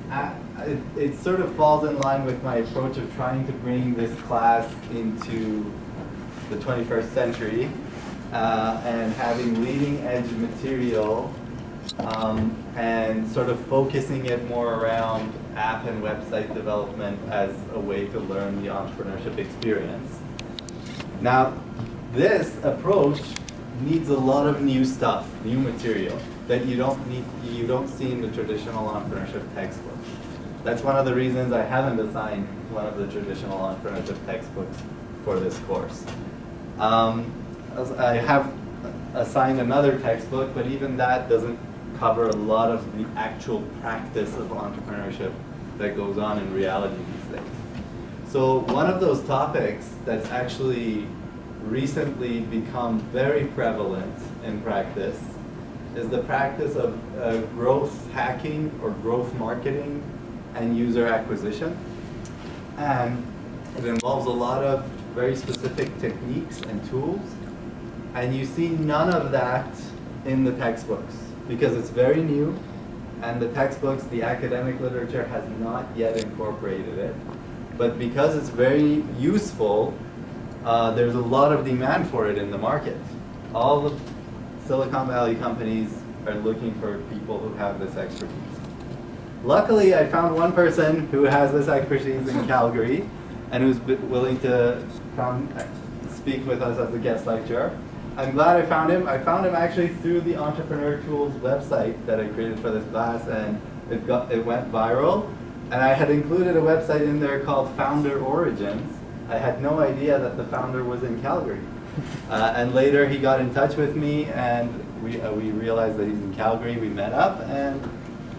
it sort of falls in line with my approach of trying to bring this class into the 21st century and having leading edge material and sort of focusing it more around app and website development as a way to learn the entrepreneurship experience. Now, this approach needs a lot of new stuff, new material that you don't see in the traditional entrepreneurship textbooks. That's one of the reasons I haven't assigned one of the traditional entrepreneurship textbooks for this course. I have assigned another textbook, but even that doesn't cover a lot of the actual practice of entrepreneurship that goes on in reality these days. So one of those topics that's actually recently become very prevalent in practice is the practice of growth hacking or growth marketing and user acquisition. And it involves a lot of very specific techniques and tools. And you see none of that in the textbooks because it's very new and the textbooks, the academic literature has not yet incorporated it. But because it's very useful, there's a lot of demand for it in the market. All the Silicon Valley companies are looking for people who have this expertise. Luckily, I found one person who has this expertise in Calgary and who's willing to come speak with us as a guest lecturer. I'm glad I found him. I found him actually through the Entrepreneur Tools website that I created for this class, and it went viral. And I had included a website in there called Founder Origins. I had no idea that the founder was in Calgary. And later he got in touch with me, and we realized that he's in Calgary. We met up, and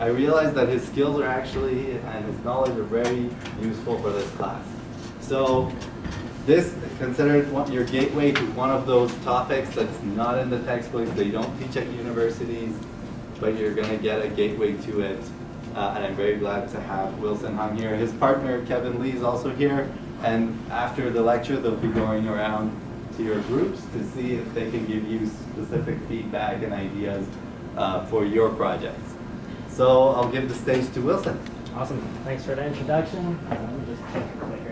I realized that his skills are actually, and his knowledge are very useful for this class. So this, consider it your gateway to one of those topics that's not in the textbooks. They don't teach at universities, but you're going to get a gateway to it. And I'm very glad to have Wilson Hung here. His partner, Kevin Lee, is also here. And after the lecture, they'll be going around to your groups to see if they can give you specific feedback and ideas for your projects. So I'll give the stage to Wilson. Awesome. Thanks for the introduction. Let me just check your clicker.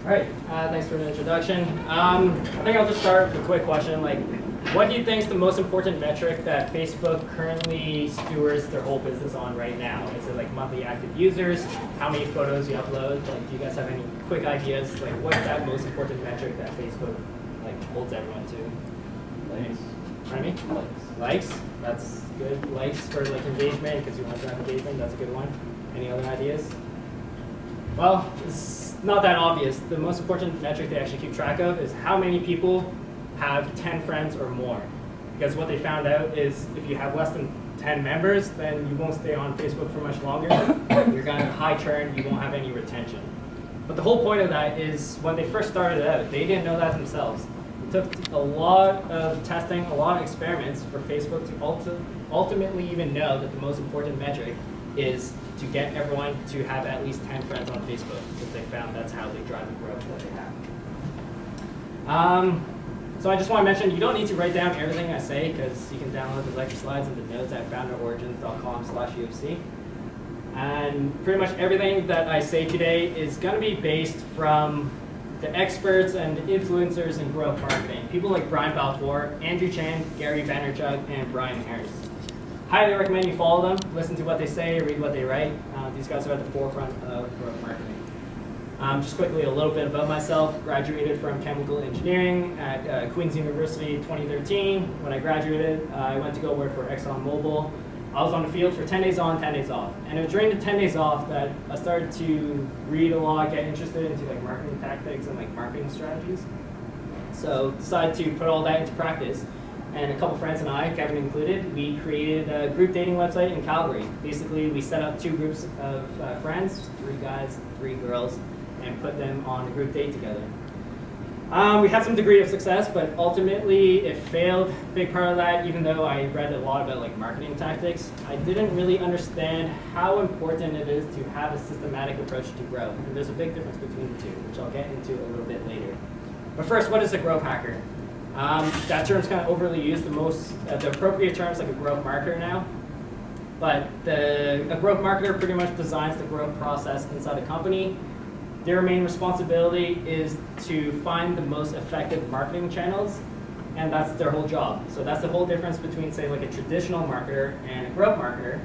All right. Thanks for the introduction. I think I'll just start with a quick question. What do you think is the most important metric that Facebook currently stewards their whole business on right now? Is it monthly active users? How many photos you upload? Do you guys have any quick ideas? What's that most important metric that Facebook holds everyone to? Likes. Pardon me? Likes. That's good. Likes for engagement, because you want to drive engagement. That's a good one. Any other ideas? Well, it's not that obvious. The most important metric they actually keep track of is how many people have 10 friends or more. Because what they found out is if you have less than 10 members, then you won't stay on Facebook for much longer. You're going to have high churn, you won't have any retention. But the whole point of that is when they first started out, they didn't know that themselves. It took a lot of testing, a lot of experiments for Facebook to ultimately even know that the most important metric is to get everyone to have at least 10 friends on Facebook, because they found that's how they drive the growth that they have. So I just want to mention, you don't need to write down everything I say, because you can download the lecture slides and the notes at founderorigins.com/UFC. And pretty much everything that I say today is going to be based from the experts and influencers in growth marketing. People like Brian Balfour, Andrew Chen, Gary Vaynerchuk, and Bryan Harris. Highly recommend you follow them, listen to what they say, read what they write. These guys are at the forefront of growth marketing. Just quickly, a little bit about myself. Graduated from chemical engineering at Queen's University 2013. When I graduated, I went to go work for ExxonMobil. I was on the field for 10 days on, 10 days off. And it was during the 10 days off that I started to read a lot, get interested into marketing tactics and marketing strategies. So decided to put all that into practice. And a couple friends and I, Kevin included, we created a group dating website in Calgary. Basically, we set up 2 groups of friends, 3 guys, 3 girls, and put them on a group date together. We had some degree of success, but ultimately it failed. Big part of that, even though I read a lot about marketing tactics, I didn't really understand how important it is to have a systematic approach to growth. And there's a big difference between the two, which I'll get into a little bit later. But first, what is a growth hacker? That term's kind of overly used. The appropriate term is a growth marketer now. But a growth marketer pretty much designs the growth process inside a company. Their main responsibility is to find the most effective marketing channels, and that's their whole job. So that's the whole difference between, say, like a traditional marketer and a growth marketer.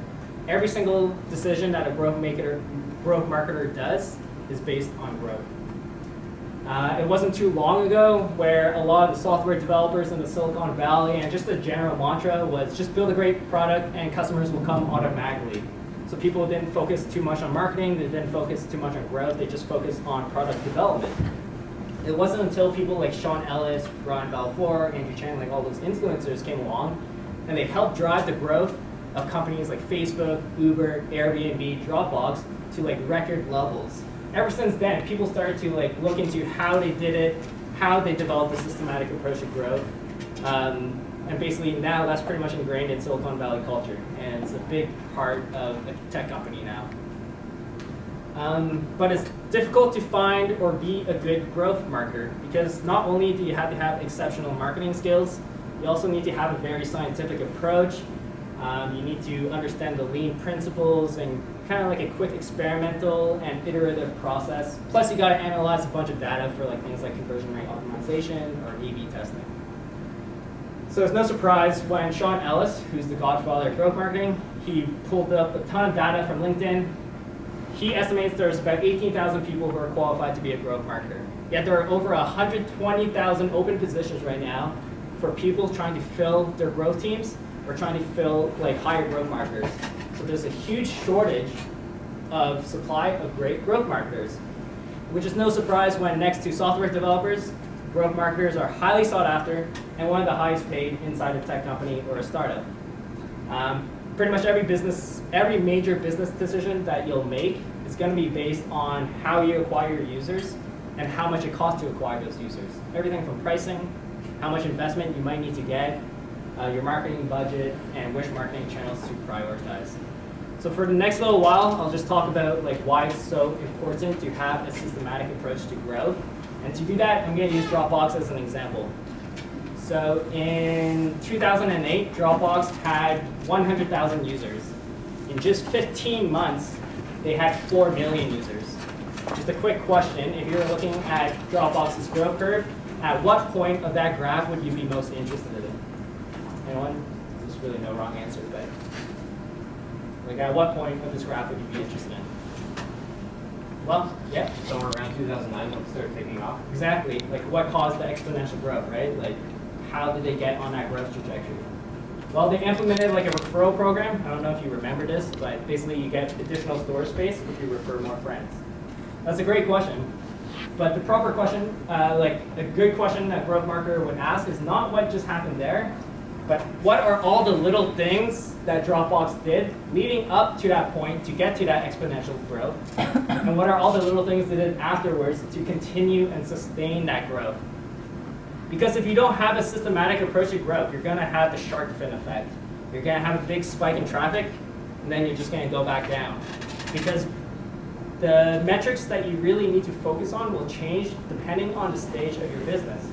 Every single decision that a growth marketer does is based on growth. It wasn't too long ago where a lot of the software developers in the Silicon Valley and just the general mantra was just build a great product and customers will come automatically. So people didn't focus too much on marketing, they didn't focus too much on growth, they just focused on product development. It wasn't until people like Sean Ellis, Brian Balfour, Andrew Chen, like all those influencers came along, and they helped drive the growth of companies like Facebook, Uber, Airbnb, Dropbox to like record levels. Ever since then, people started to like look into how they did it, how they developed a systematic approach to growth. And basically now that's pretty much ingrained in Silicon Valley culture, and it's a big part of a tech company now. But it's difficult to find or be a good growth marketer because not only do you have to have exceptional marketing skills, you also need to have a very scientific approach. You need to understand the lean principles and kind of like a quick experimental and iterative process. Plus you got to analyze a bunch of data for like things like conversion rate optimization or A/B testing. So it's no surprise when Sean Ellis, who's the godfather of growth marketing, he pulled up a ton of data from LinkedIn. He estimates there's about 18,000 people who are qualified to be a growth marketer. Yet there are over 120,000 open positions right now for people trying to fill their growth teams or trying to fill like higher growth marketers. So there's a huge shortage of supply of great growth marketers, which is no surprise when next to software developers, growth marketers are highly sought after and one of the highest paid inside a tech company or a startup. Pretty much every major business decision that you'll make is going to be based on how you acquire your users and how much it costs to acquire those users. Everything from pricing, how much investment you might need to get, your marketing budget, and which marketing channels to prioritize. So for the next little while, I'll just talk about like why it's so important to have a systematic approach to growth. And to do that, I'm going to use Dropbox as an example. So in 2008, Dropbox had 100,000 users. In just 15 months, they had 4 million users. Just a quick question, if you're looking at Dropbox's growth curve, at what point of that graph would you be most interested in? Anyone? There's really no wrong answer, but like at what point of this graph would you be interested in? Well, yeah. Somewhere around 2009 when it started taking off. Exactly. Like what caused the exponential growth, right? Like how did they get on that growth trajectory? Well, they implemented like a referral program. I don't know if you remember this, but basically you get additional storage space if you refer more friends. That's a great question. But the proper question, like a good question that growth marketer would ask is not what just happened there, but what are all the little things that Dropbox did leading up to that point to get to that exponential growth? And what are all the little things they did afterwards to continue and sustain that growth? Because if you don't have a systematic approach to growth, you're going to have the shark fin effect. You're going to have a big spike in traffic, and then you're just going to go back down. Because the metrics that you really need to focus on will change depending on the stage of your business.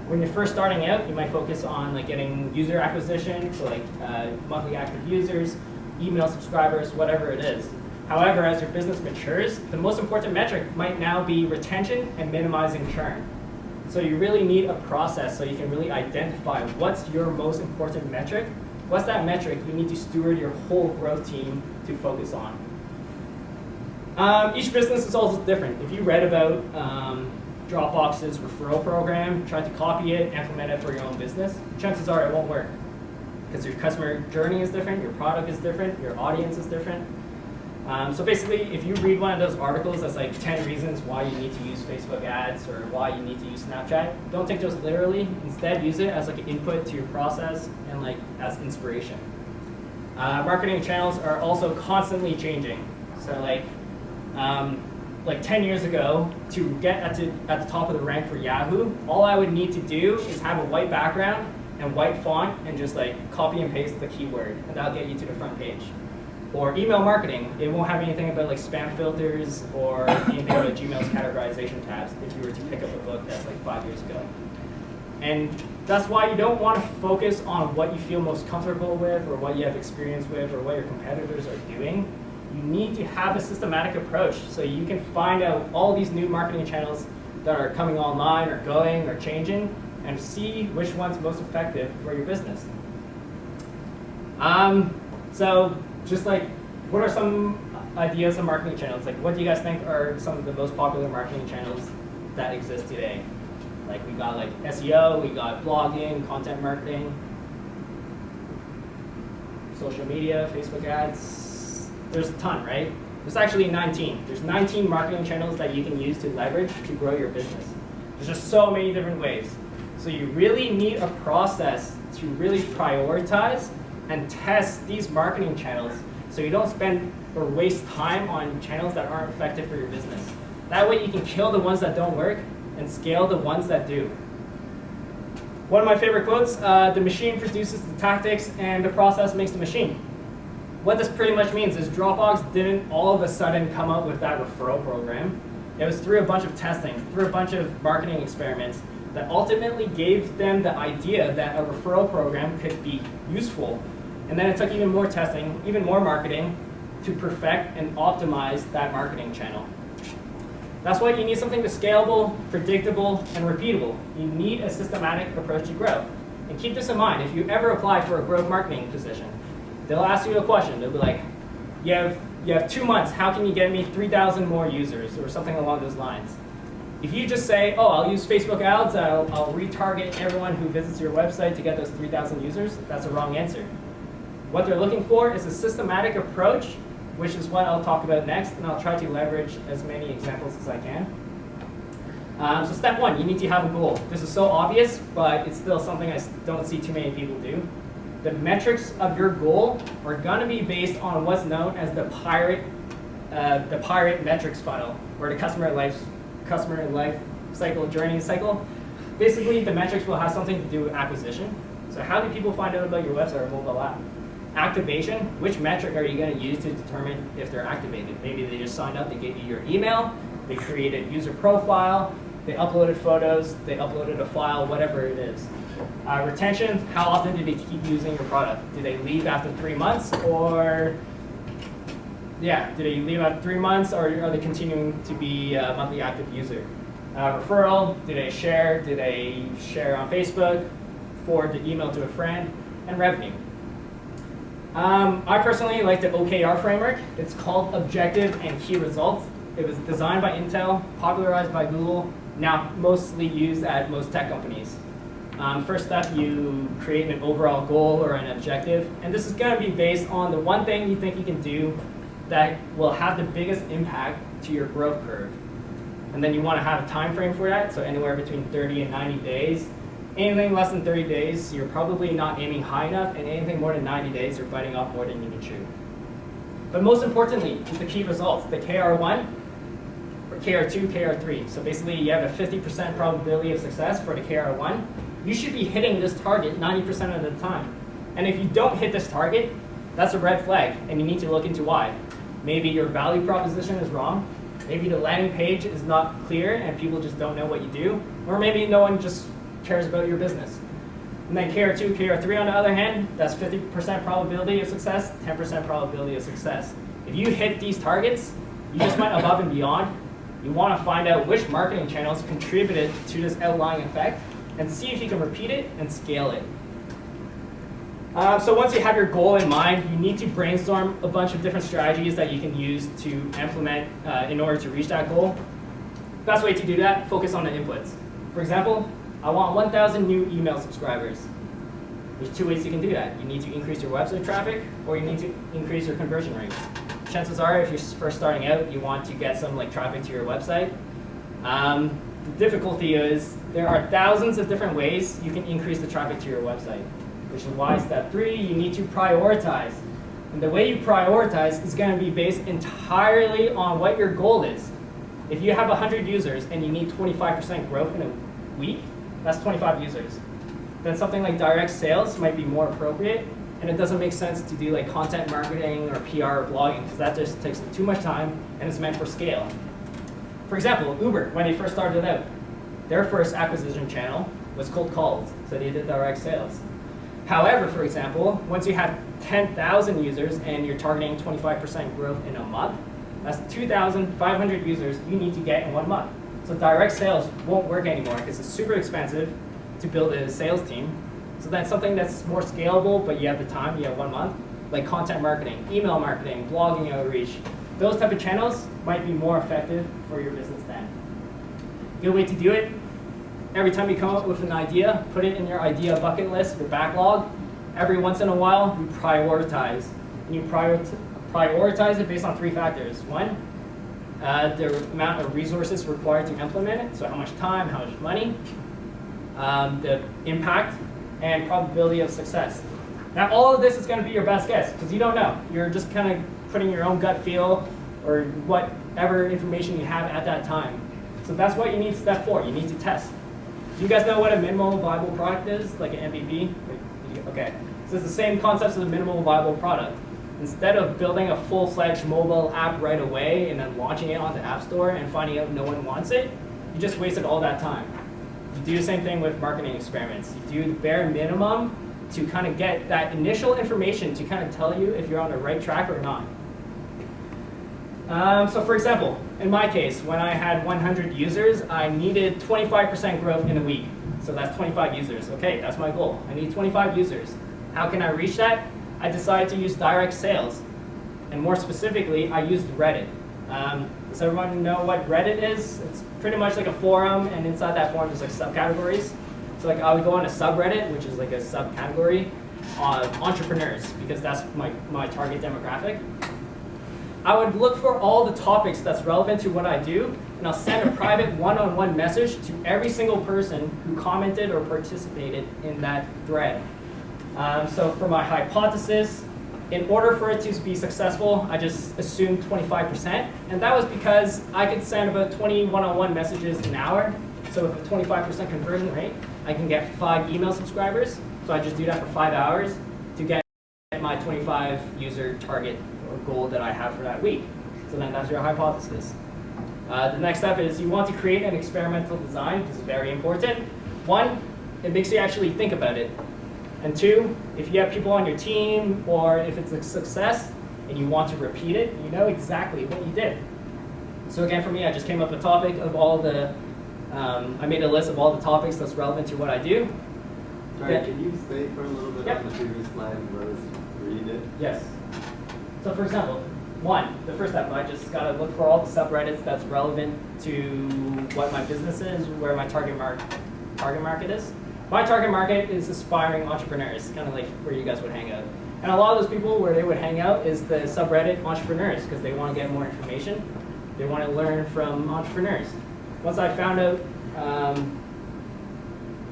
When you're first starting out, you might focus on like getting user acquisition, so like monthly active users, email subscribers, whatever it is. However, as your business matures, the most important metric might now be retention and minimizing churn. So you really need a process so you can really identify what's your most important metric. What's that metric you need to steward your whole growth team to focus on? Each business is also different. If you read about Dropbox's referral program, try to copy it, implement it for your own business, chances are it won't work. Because your customer journey is different, your product is different, your audience is different. So basically, if you read one of those articles that's like 10 reasons why you need to use Facebook ads or why you need to use Snapchat, don't take those literally. Instead, use it as like an input to your process and like as inspiration. Marketing channels are also constantly changing. So like 10 years ago, to get at the top of the rank for Yahoo, all I would need to do is have a white background and white font and just like copy and paste the keyword, and that'll get you to the front page. Or email marketing, it won't have anything about like spam filters or anything about Gmail's categorization tabs if you were to pick up a book that's like 5 years ago. And That's why you don't want to focus on what you feel most comfortable with or what you have experience with or what your competitors are doing. You need to have a systematic approach so you can find out all these new marketing channels that are coming online or going or changing and see which one's most effective for your business. So just like, what are some ideas of marketing channels? Like, what do you guys think are some of the most popular marketing channels that exist today? Like, we got like SEO, we got blogging, content marketing, social media, Facebook ads. There's a ton, right? There's actually 19. There's 19 marketing channels that you can use to leverage to grow your business. There's just so many different ways. So you really need a process to really prioritize and test these marketing channels so you don't spend or waste time on channels that aren't effective for your business. That way you can kill the ones that don't work and scale the ones that do. One of my favorite quotes, the machine produces the tactics and the process makes the machine. What this pretty much means is Dropbox didn't all of a sudden come up with that referral program. It was through a bunch of testing, through a bunch of marketing experiments that ultimately gave them the idea that a referral program could be useful. And then it took even more testing, even more marketing to perfect and optimize that marketing channel. That's why you need something that's scalable, predictable, and repeatable. You need a systematic approach to growth. And keep this in mind, if you ever apply for a growth marketing position, they'll ask you a question. They'll be like, you have 2 months, how can you get me 3,000 more users, or something along those lines. If you just say, oh, I'll use Facebook ads, I'll retarget everyone who visits your website to get those 3,000 users, that's a wrong answer. What they're looking for is a systematic approach, which is what I'll talk about next, and I'll try to leverage as many examples as I can. So step one, you need to have a goal. This is so obvious, but it's still something I don't see too many people do. The metrics of your goal are going to be based on what's known as the pirate metrics funnel, or the customer life cycle, journey cycle. Basically, the metrics will have something to do with acquisition. So how do people find out about your website or mobile app? Activation, which metric are you going to use to determine if they're activated? Maybe they just signed up, they gave you your email, they created a user profile, they uploaded photos, they uploaded a file, whatever it is. Retention, how often do they keep using your product? Do they leave after 3 months, or do they leave after 3 months, or are they continuing to be a monthly active user? Referral, do they share? Do they share on Facebook, forward the email to a friend? And revenue. I personally like the OKR framework. It's called Objective and Key Results. It was designed by Intel, popularized by Google, now mostly used at most tech companies. First step, you create an overall goal or an objective, and this is going to be based on the one thing you think you can do that will have the biggest impact to your growth curve. And then you want to have a time frame for that, so anywhere between 30 and 90 days. Anything less than 30 days, you're probably not aiming high enough, and anything more than 90 days, you're biting off more than you can chew. But most importantly, is the key results, the KR1, or KR2, KR3. So basically, you have a 50% probability of success for the KR1. You should be hitting this target 90% of the time. And if you don't hit this target, that's a red flag, and you need to look into why. Maybe your value proposition is wrong. Maybe the landing page is not clear, and people just don't know what you do. Or maybe no one just cares about your business. And then KR2, KR3 on the other hand, that's 50% probability of success, 10% probability of success. If you hit these targets, you just went above and beyond. You want to find out which marketing channels contributed to this outlying effect and see if you can repeat it and scale it. So once you have your goal in mind, you need to brainstorm a bunch of different strategies that you can use to implement in order to reach that goal. Best way to do that, focus on the inputs. For example, I want 1,000 new email subscribers. There's 2 ways you can do that. You need to increase your website traffic, or you need to increase your conversion rate. Chances are, if you're first starting out, you want to get some traffic to your website. The difficulty is there are thousands of different ways you can increase the traffic to your website, which is why step 3, you need to prioritize. And the way you prioritize is going to be based entirely on what your goal is. If you have 100 users and you need 25% growth in a week, that's 25 users. Then something like direct sales might be more appropriate, and it doesn't make sense to do content marketing or PR or blogging, because that just takes too much time and is meant for scale. For example, Uber, when they first started out, their first acquisition channel was cold calls, so they did direct sales. However, for example, once you have 10,000 users and you're targeting 25% growth in a month, that's 2,500 users you need to get in 1 month. So direct sales won't work anymore because it's super expensive to build a sales team. So that's something that's more scalable, but you have the time, you have 1 month, like content marketing, email marketing, blogging outreach. Those type of channels might be more effective for your business then. Good way to do it, every time you come up with an idea, put it in your idea bucket list, your backlog. Every once in a while, you prioritize. And you prioritize it based on 3 factors. One, the amount of resources required to implement it, so how much time, how much money, the impact, and probability of success. Now, all of this is going to be your best guess, because you don't know. You're just kind of putting your own gut feel or whatever information you have at that time. So that's what you need step 4. You need to test. Do you guys know what a minimal viable product is, like an MVP? Okay, so it's the same concept as a minimal viable product. Instead of building a full-fledged mobile app right away and then launching it on the App Store and finding out no one wants it, you just wasted all that time. You do the same thing with marketing experiments. You do the bare minimum to kind of get that initial information to kind of tell you if you're on the right track or not. So for example, in my case, when I had 100 users, I needed 25% growth in a week. So that's 25 users. Okay, that's my goal. I need 25 users. How can I reach that? I decided to use direct sales. And more specifically, I used Reddit. Does everyone know what Reddit is? It's pretty much like a forum, and inside that forum there's like subcategories. So like I would go on a subreddit, which is like a subcategory on entrepreneurs, because that's my target demographic. I would look for all the topics that's relevant to what I do, and I'll send a private one-on-one message to every single person who commented or participated in that thread. So for my hypothesis, in order for it to be successful, I just assumed 25%, and that was because I could send about 20 one-on-one messages an hour. So with a 25% conversion rate, I can get 5 email subscribers. So I just do that for 5 hours to get my 25 user target or goal that I have for that week. So then that's your hypothesis. The next step is you want to create an experimental design. This is very important. 1, it makes you actually think about it. And 2, if you have people on your team or if it's a success and you want to repeat it, you know exactly what you did. So again, for me, I just came up with a topic of all the, I made a list of all the topics that's relevant to what I do. Sorry, can you stay for a little bit Yep. on the previous slide and let us read it? Yes. So for example, 1, the first step, I just got to look for all the subreddits that's relevant to what my business is, where my target market is. My target market is aspiring entrepreneurs, kind of like where you guys would hang out. And a lot of those people where they would hang out is the subreddit entrepreneurs, because they want to get more information. They want to learn from entrepreneurs. Once I found out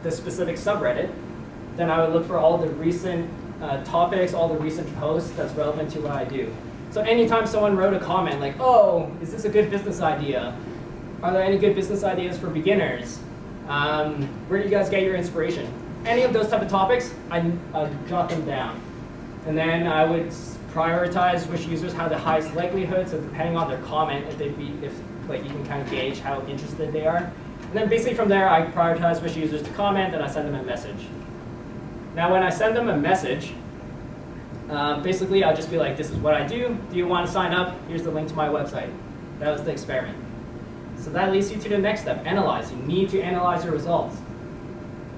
the specific subreddit, then I would look for all the recent topics, all the recent posts that's relevant to what I do. So anytime someone wrote a comment like, oh, is this a good business idea? Are there any good business ideas for beginners? Where do you guys get your inspiration? Any of those type of topics, I jot them down. And then I would prioritize which users have the highest likelihood, so depending on their comment, if like you can kind of gauge how interested they are. And then basically from there, I prioritize which users to comment, and I send them a message. Now when I send them a message, basically I'll just be like, this is what I do. Do you want to sign up? Here's the link to my website. That was the experiment. So that leads you to the next step, analyze. You need to analyze your results.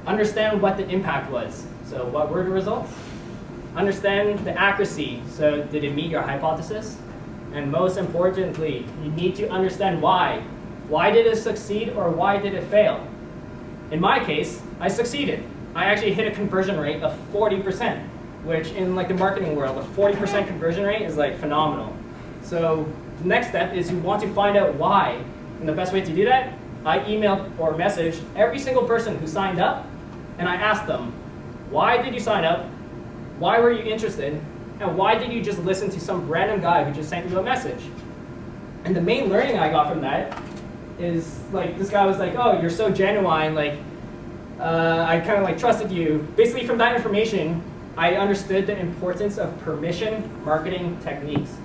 Understand what the impact was. So what were the results? Understand the accuracy. So did it meet your hypothesis? And most importantly, you need to understand why. Why did it succeed or why did it fail? In my case, I succeeded. I actually hit a conversion rate of 40%, which in like the marketing world, a 40% conversion rate is like phenomenal. So the next step is you want to find out why. And the best way to do that, I emailed or messaged every single person who signed up, and I asked them, why did you sign up? Why were you interested? And why did you just listen to some random guy who just sent you a message? And the main learning I got from that is like, this guy was like, oh, you're so genuine, like, I kind of like trusted you. Basically from that information, I understood the importance of permission marketing techniques.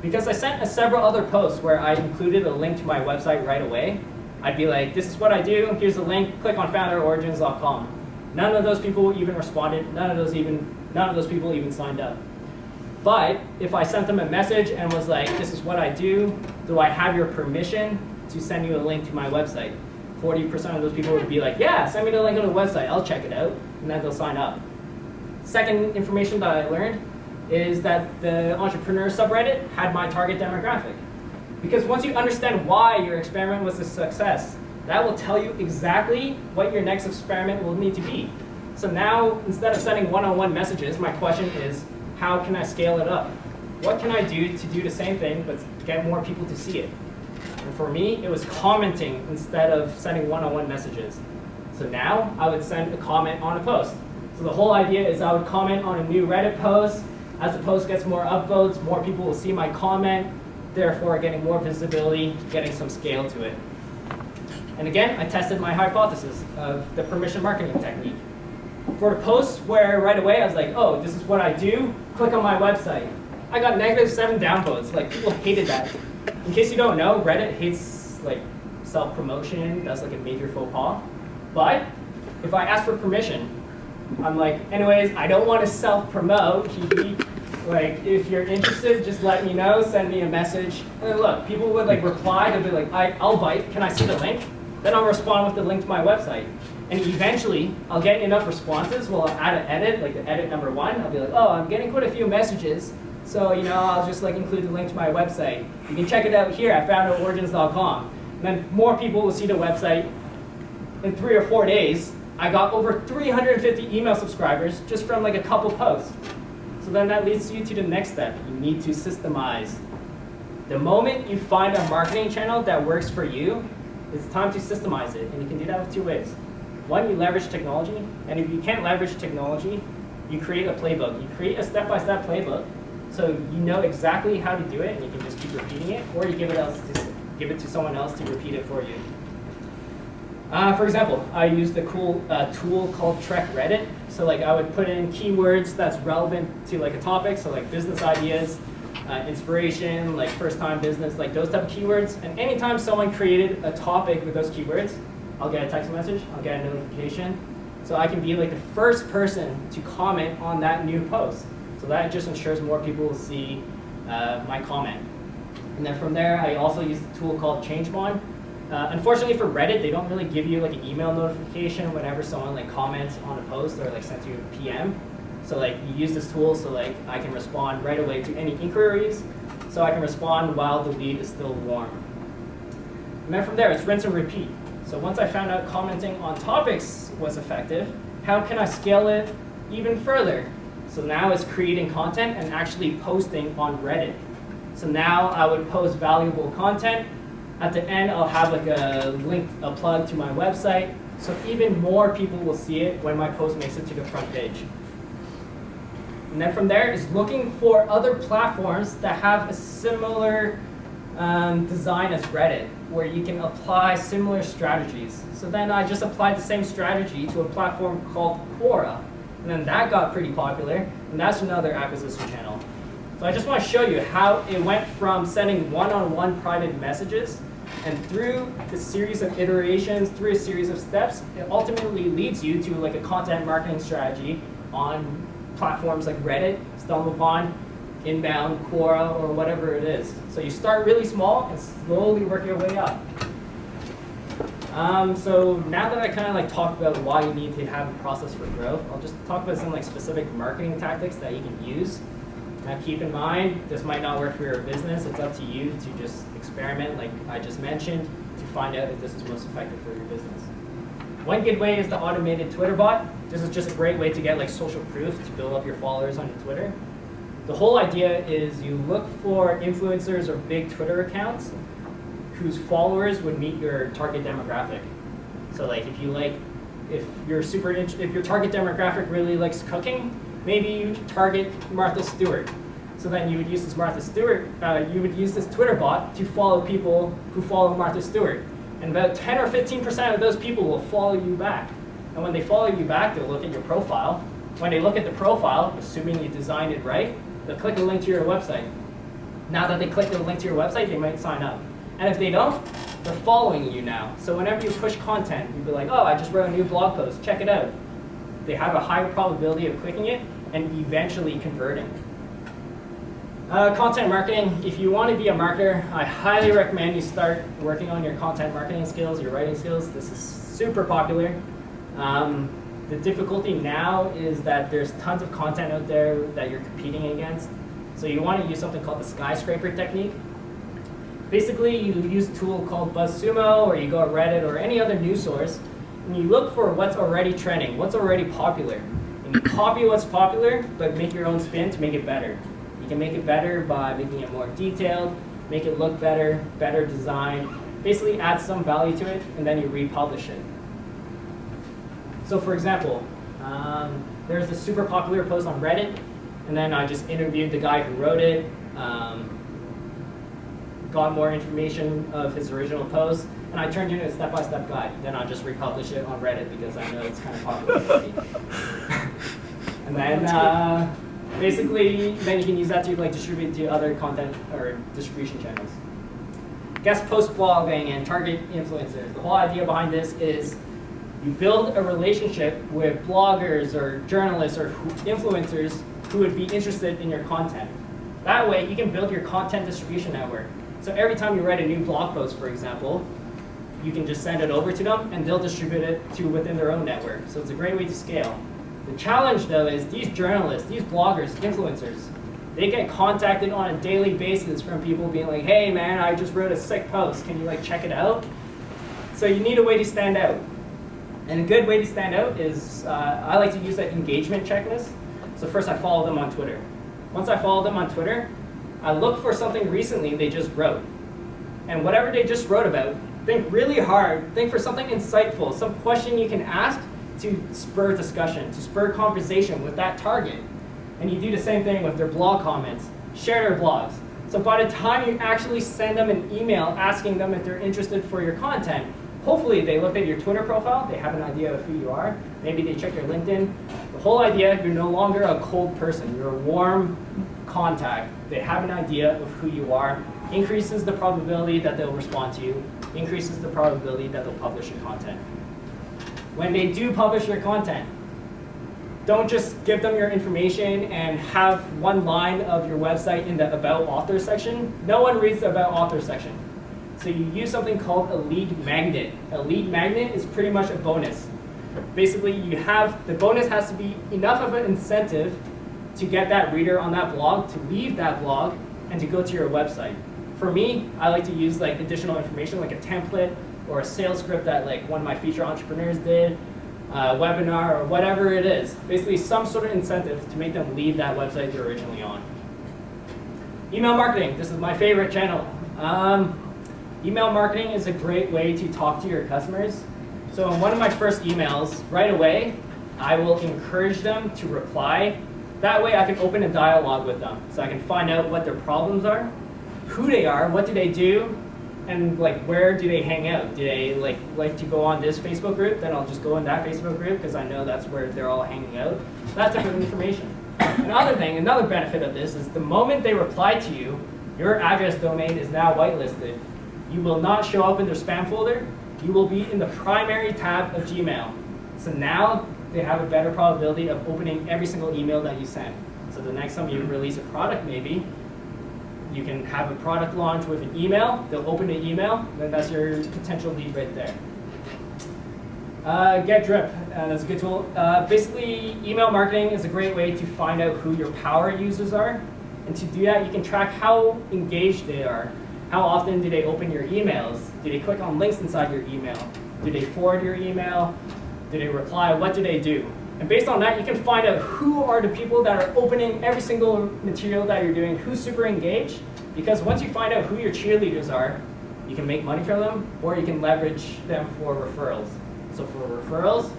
Because I sent several other posts where I included a link to my website right away, I'd be like, this is what I do, here's the link, click on founderorigins.com. None of those people even responded, none of those people even signed up. But if I sent them a message and was like, this is what I do I have your permission to send you a link to my website? 40% of those people would be like, yeah, send me the link on the website, I'll check it out, and then they'll sign up. Second information that I learned is that the entrepreneur subreddit had my target demographic. Because once you understand why your experiment was a success, that will tell you exactly what your next experiment will need to be. So now, instead of sending one-on-one messages, my question is, how can I scale it up? What can I do to do the same thing, but get more people to see it? And for me, it was commenting instead of sending one-on-one messages. So now, I would send a comment on a post. So the whole idea is I would comment on a new Reddit post. As the post gets more upvotes, more people will see my comment, therefore getting more visibility, getting some scale to it. And again, I tested my hypothesis of the permission marketing technique. For the posts where right away I was like, oh, this is what I do, click on my website. I got -7 downvotes. Like, people hated that. In case you don't know, Reddit hates like self-promotion. That's like a major faux pas. But if I ask for permission, I'm like, anyways, I don't want to self-promote. Like, if you're interested, just let me know, send me a message. And then look, people would like reply, they'll be like, I'll bite, can I see the link? Then I'll respond with the link to my website. And eventually, I'll get enough responses, well, I'll add an edit, like the edit number 1. I'll be like, oh, I'm getting quite a few messages, so I'll just like include the link to my website. You can check it out here at founderorigins.com. And then more people will see the website. In 3 or 4 days, I got over 350 email subscribers just from like a couple posts. So then that leads you to the next step. You need to systemize. The moment you find a marketing channel that works for you, it's time to systemize it. And you can do that with 2 ways. One, you leverage technology. And if you can't leverage technology, you create a playbook. You create a step-by-step playbook so you know exactly how to do it and you can just keep repeating it, or you give it to someone else to repeat it for you. For example, I used a cool tool called Trek Reddit. So like I would put in keywords that's relevant to like a topic, so like business ideas, inspiration, like first-time business, like those type of keywords. And anytime someone created a topic with those keywords, I'll get a text message, I'll get a notification. So I can be like the first person to comment on that new post. So that just ensures more people will see my comment. And then from there, I also use the tool called ChangeMon. Unfortunately for Reddit, they don't really give you like an email notification whenever someone like comments on a post or like sends you a PM. So like you use this tool so like I can respond right away to any inquiries. So I can respond while the lead is still warm. And then from there, it's rinse and repeat. So once I found out commenting on topics was effective, how can I scale it even further? So now it's creating content and actually posting on Reddit. So now I would post valuable content. At the end, I'll have like a link, a plug to my website, so even more people will see it when my post makes it to the front page. And then from there is looking for other platforms that have a similar design as Reddit, where you can apply similar strategies. So then I just applied the same strategy to a platform called Quora, and then that got pretty popular, and that's another acquisition channel. So I just want to show you how it went from sending one-on-one private messages, and through the series of iterations, through a series of steps, it ultimately leads you to like a content marketing strategy on platforms like Reddit, StumbleUpon, Inbound, Quora, or whatever it is. So you start really small and slowly work your way up. So now that I kind of like talked about why you need to have a process for growth, I'll just talk about some like specific marketing tactics that you can use. Now keep in mind, this might not work for your business. It's up to you to just experiment, like I just mentioned, to find out if this is most effective for your business. One good way is the automated Twitter bot. This is just a great way to get like social proof to build up your followers on your Twitter. The whole idea is you look for influencers or big Twitter accounts whose followers would meet your target demographic. So like if your target demographic really likes cooking, maybe you target Martha Stewart. So then you would use this you would use this Twitter bot to follow people who follow Martha Stewart. And about 10 or 15% of those people will follow you back. And when they follow you back, they'll look at your profile. When they look at the profile, assuming you designed it right, they'll click a link to your website. Now that they click the link to your website, they might sign up. And if they don't, they're following you now. So whenever you push content, you'd be like, oh, I just wrote a new blog post, check it out. They have a higher probability of clicking it and eventually converting. Content marketing, if you want to be a marketer, I highly recommend you start working on your content marketing skills, your writing skills. This is super popular. The difficulty now is that there's tons of content out there that you're competing against. So you want to use something called the skyscraper technique. Basically, you use a tool called BuzzSumo, or you go to Reddit or any other news source, and you look for what's already trending, what's already popular. And you copy what's popular, but make your own spin to make it better. You can make it better by making it more detailed, make it look better, better design, basically add some value to it, and then you republish it. So for example, there's a super popular post on Reddit, and then I just interviewed the guy who wrote it, got more information of his original post, and I turned it into a step-by-step guide. Then I'll just republish it on Reddit because I know it's kind of popular already. And then basically, then you can use that to like distribute to other content or distribution channels. Guest post blogging and target influencers. The whole idea behind this is you build a relationship with bloggers or journalists or influencers who would be interested in your content. That way, you can build your content distribution network. So every time you write a new blog post, for example, you can just send it over to them and they'll distribute it to within their own network. So it's a great way to scale. The challenge though is these journalists, these bloggers, influencers, they get contacted on a daily basis from people being like, hey man, I just wrote a sick post, can you like check it out? So you need a way to stand out. And a good way to stand out is, I like to use that engagement checklist. So first I follow them on Twitter. Once I follow them on Twitter, I look for something recently they just wrote. And whatever they just wrote about, think really hard, think for something insightful, some question you can ask to spur discussion, to spur conversation with that target. And you do the same thing with their blog comments, share their blogs. So by the time you actually send them an email asking them if they're interested for your content, hopefully they looked at your Twitter profile, they have an idea of who you are, maybe they check your LinkedIn. The whole idea, you're no longer a cold person, you're a warm contact. They have an idea of who you are, increases the probability that they'll respond to you, increases the probability that they'll publish your content. When they do publish your content, don't just give them your information and have one line of your website in the About Author section. No one reads the About Author section. So you use something called a lead magnet. A lead magnet is pretty much a bonus. Basically, the bonus has to be enough of an incentive to get that reader on that blog, to leave that blog, and to go to your website. For me, I like to use like additional information, like a template or a sales script that like one of my feature entrepreneurs did, a webinar, or whatever it is. Basically, some sort of incentive to make them leave that website they're originally on. Email marketing. This is my favorite channel. Email marketing is a great way to talk to your customers. So in one of my first emails, right away, I will encourage them to reply. That way I can open a dialogue with them. So I can find out what their problems are, who they are, what do they do, and like where do they hang out? Do they like to go on this Facebook group? Then I'll just go in that Facebook group because I know that's where they're all hanging out. That type of information. Another benefit of this is the moment they reply to you, your address domain is now whitelisted. You will not show up in their spam folder. You will be in the primary tab of Gmail. So now they have a better probability of opening every single email that you send. So the next time you release a product maybe, you can have a product launch with an email, they'll open the email, then that's your potential lead right there. Get Drip, that's a good tool. Basically, email marketing is a great way to find out who your power users are. And to do that, you can track how engaged they are. How often do they open your emails? Do they click on links inside your email? Do they forward your email? Do they reply? What do they do? And based on that, you can find out who are the people that are opening every single material that you're doing, who's super engaged. Because once you find out who your cheerleaders are, you can make money from them, or you can leverage them for referrals. So for referrals,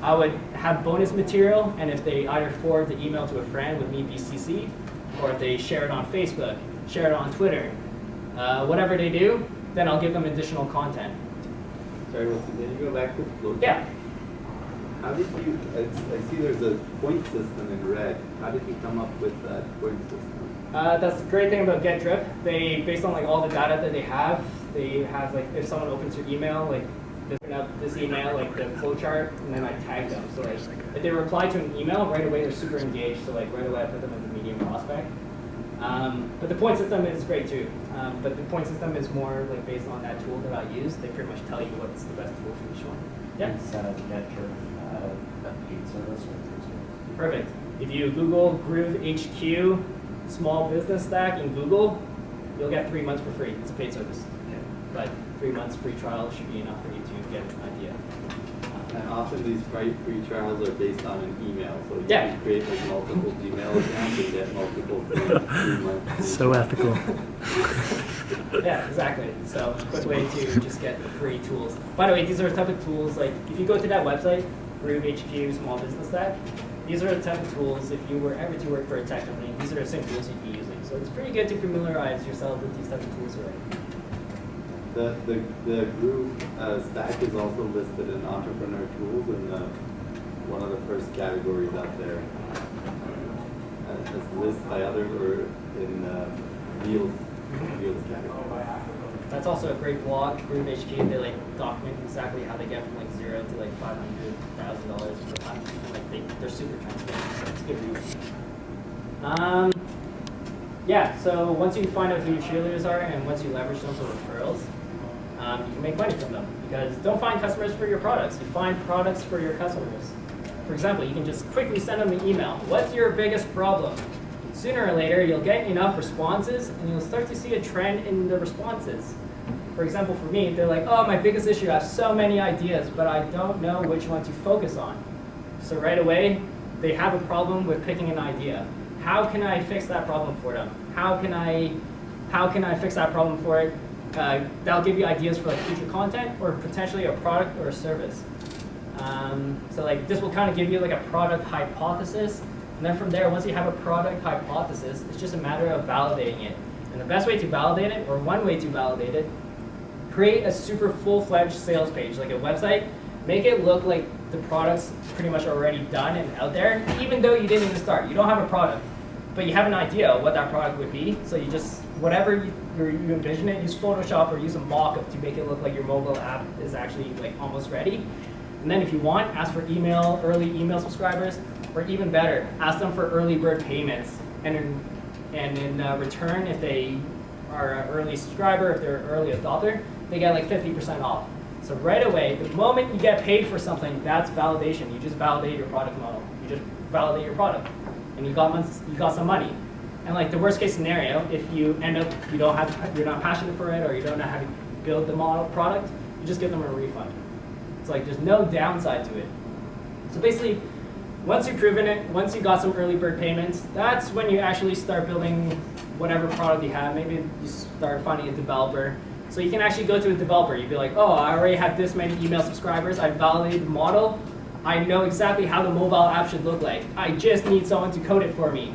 I would have bonus material, and if they either forward the email to a friend with me BCC, or if they share it on Facebook, share it on Twitter, whatever they do, then I'll give them additional content. Sorry, can you go back to the flow? Yeah. How did I see there's a point system in red. How did you come up with that point system? That's the great thing about GetDrip. They, based on like all the data that they have like if someone opens your email, like they open up this email, like the flowchart, and then I tag them. So like if they reply to an email right away, they're super engaged. So like right away, I put them as a medium prospect. But the point system is great too. But the point system is more like based on that tool that I use. They pretty much tell you what's the best tool for each one. Yeah. Instead of GetDrip, a paid service or free service. Perfect. If you Google Groove HQ small business stack in Google, you'll get 3 months for free. It's a paid service. Okay. But 3 months free trial should be enough for you to get an idea. And often these free trials are based on an email, so you Yeah. can create like multiple Gmail accounts and get multiple free months. So ethical. Yeah, exactly. So quick way to just get free tools. By the way, these are the type of tools, like if you go to that website, Groove HQ Small Business Stack, these are the type of tools, if you were ever to work for a tech company, these are the same tools you'd be using. So it's pretty good to familiarize yourself with these type of tools already. The Groove stack is also listed in Entrepreneur Tools in one of the first categories out there. As listed by others or in deals category. That's also a great blog, Groove HQ. They like document exactly how they get from like $0 to like $500,000 per time. Like they're super transparent, so it's good read. Yeah, so once you find out who your cheerleaders are and once you leverage them for referrals, you can make money from them. Because don't find customers for your products, you find products for your customers. For example, you can just quickly send them an email. What's your biggest problem? Sooner or later, you'll get enough responses and you'll start to see a trend in the responses. For example, for me, they're like, oh, my biggest issue, I have so many ideas, but I don't know which one to focus on. So right away, they have a problem with picking an idea. How can I fix that problem for them? How can I fix that problem for it? That'll give you ideas for like future content or potentially a product or a service. So like this will kind of give you like a product hypothesis. And then from there, once you have a product hypothesis, it's just a matter of validating it. And the best way to validate it, or one way to validate it, create a super full-fledged sales page, like a website. Make it look like the product's pretty much already done and out there, even though you didn't even start. You don't have a product, but you have an idea of what that product would be. So you just, whatever you envision it, use Photoshop or use a mock-up to make it look like your mobile app is actually like almost ready. And then if you want, ask for early email subscribers, or even better, ask them for early bird payments. And in return, if they are an early subscriber, if they're an early adopter, they get like 50% off. So right away, the moment you get paid for something, that's validation. You just validate your product model. You just validate your product, and you got some money. And like the worst case scenario, if you end up you're not passionate for it, or you don't know how to build the product, you just give them a refund. It's like there's no downside to it. So basically, once you've proven it, once you got some early bird payments, that's when you actually start building whatever product you have. Maybe you start finding a developer. So you can actually go to a developer. You'd be like, oh, I already have this many email subscribers. I validated the model. I know exactly how the mobile app should look like. I just need someone to code it for me.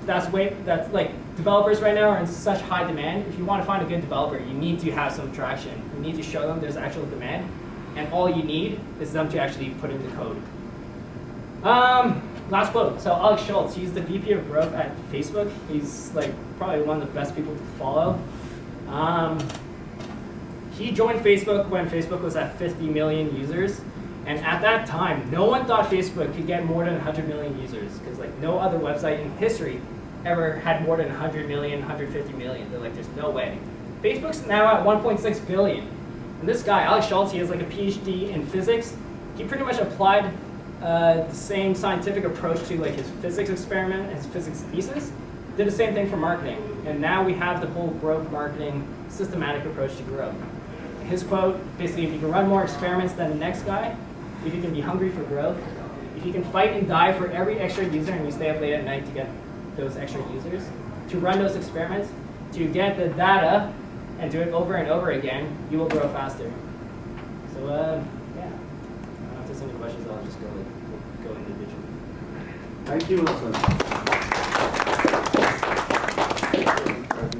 That's like developers right now are in such high demand. If you want to find a good developer, you need to have some traction. You need to show them there's actual demand. And all you need is them to actually put in the code. Last quote. So Alex Schultz, he's the VP of Growth at Facebook. He's like probably one of the best people to follow. He joined Facebook when Facebook was at 50 million users. And at that time, no one thought Facebook could get more than 100 million users, because like no other website in history ever had more than 100 million, 150 million. They're like, there's no way. Facebook's now at 1.6 billion. And this guy, Alex Schultz, he has like a PhD in physics. He pretty much applied the same scientific approach to like his physics experiment and his physics thesis. Did the same thing for marketing. And now we have the whole growth marketing systematic approach to growth. His quote, basically, if you can run more experiments than the next guy, if you can be hungry for growth, if you can fight and die for every extra user and you stay up late at night to get those extra users, to run those experiments, to get the data and do it over and over again, you will grow faster. So, yeah. I don't know if there's any questions, I'll just go individually. Thank you, Wilson.